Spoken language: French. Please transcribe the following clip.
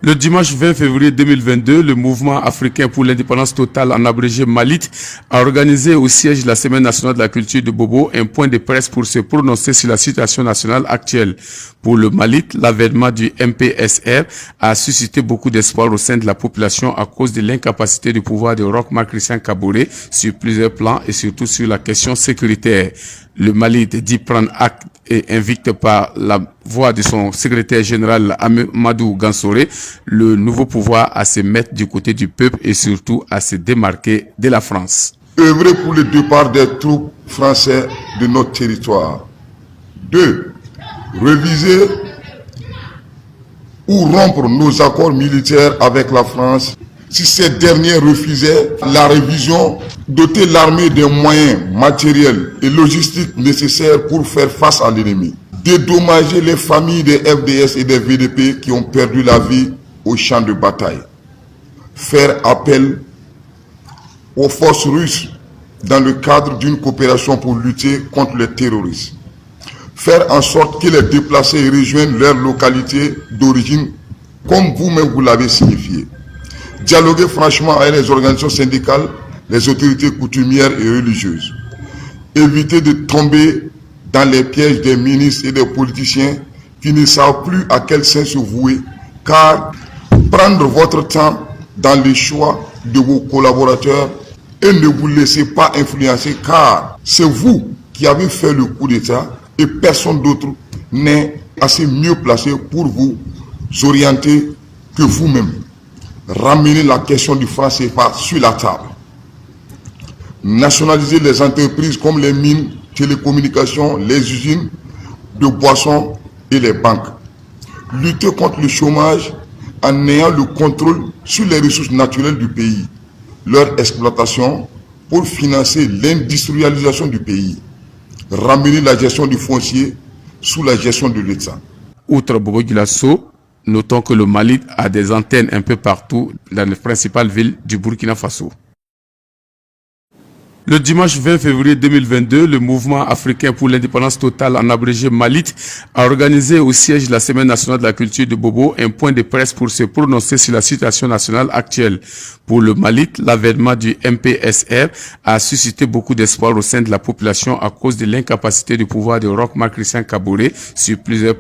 Le dimanche 20 février 2022, le mouvement africain pour l'indépendance totale, en abrégé Malit, a organisé au siège de la Semaine nationale de la culture de Bobo un point de presse pour se prononcer sur la situation nationale actuelle. Pour le Malit, l'avènement du MPSR a suscité beaucoup d'espoir au sein de la population à cause de l'incapacité du pouvoir de Roch Marc Christian Kaboré sur plusieurs plans et surtout sur la question sécuritaire. Le Mali dit prendre acte et invite par la voix de son secrétaire général Amadou Gansoré le nouveau pouvoir à se mettre du côté du peuple et surtout à se démarquer de la France. Œuvrer pour le départ des troupes françaises de notre territoire. 2. Réviser ou rompre nos accords militaires avec la France. Si ces derniers refusaient la révision, doter l'armée des moyens matériels et logistiques nécessaires pour faire face à l'ennemi. Dédommager les familles des FDS et des VDP qui ont perdu la vie au champ de bataille. Faire appel aux forces russes dans le cadre d'une coopération pour lutter contre les terroristes. Faire en sorte que les déplacés rejoignent leur localité d'origine comme vous-même vous l'avez signifié. Dialoguer franchement avec les organisations syndicales, les autorités coutumières et religieuses. Éviter de tomber dans les pièges des ministres et des politiciens qui ne savent plus à quel sens se vouer, car prendre votre temps dans les choix de vos collaborateurs et ne vous laissez pas influencer, car c'est vous qui avez fait le coup d'État et personne d'autre n'est assez mieux placé pour vous orienter que vous-même. Ramener la question du franc CFA sur la table. Nationaliser les entreprises comme les mines, télécommunications, les usines de boissons et les banques. Lutter contre le chômage en ayant le contrôle sur les ressources naturelles du pays, leur exploitation pour financer l'industrialisation du pays. Ramener la gestion du foncier sous la gestion de l'État. Outre Bobo Dioulasso, notons que le Mali a des antennes un peu partout dans les principales villes du Burkina Faso. Le dimanche 20 février 2022, le mouvement africain pour l'indépendance totale, en abrégé Malit, a organisé au siège de la Semaine nationale de la culture de Bobo un point de presse pour se prononcer sur la situation nationale actuelle. Pour le Malit, l'avènement du MPSR a suscité beaucoup d'espoir au sein de la population à cause de l'incapacité du pouvoir de Roch Marc Christian Kaboré sur plusieurs